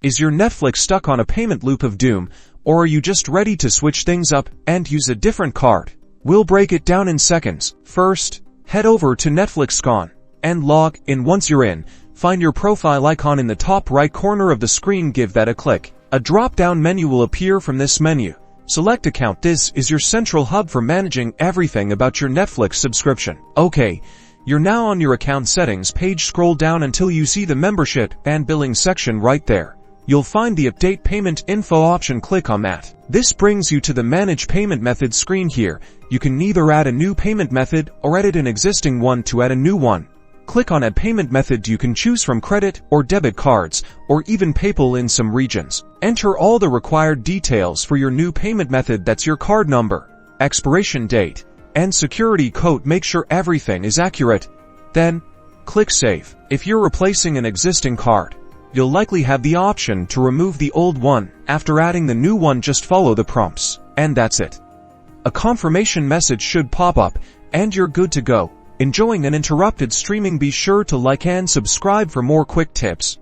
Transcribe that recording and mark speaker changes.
Speaker 1: Is your Netflix stuck on a payment loop of doom, or are you just ready to switch things up and use a different card? We'll break it down in seconds. First, head over to Netflix.com and log in. Once you're in, find your profile icon in the top right corner of the screen. Give that a click. A drop-down menu will appear from this menu. Select Account. This is your central hub for managing everything about your Netflix subscription. Okay, you're now on your account settings page. Scroll down until you see the membership and billing section right there. You'll find the Update Payment Info option. Click on that. This brings you to the Manage Payment Method screen. Here, you can either add a new payment method or edit an existing one. To add a new one, click on Add Payment Method. You can choose from credit or debit cards, or even PayPal in some regions. Enter all the required details for your new payment method. That's your card number, expiration date, and security code. Make sure everything is accurate. Then, click Save. If you're replacing an existing card, you'll likely have the option to remove the old one. After adding the new one, just follow the prompts, and that's it. A confirmation message should pop up, and you're good to go. Enjoying Uninterrupted streaming? Be sure to like and subscribe for more quick tips.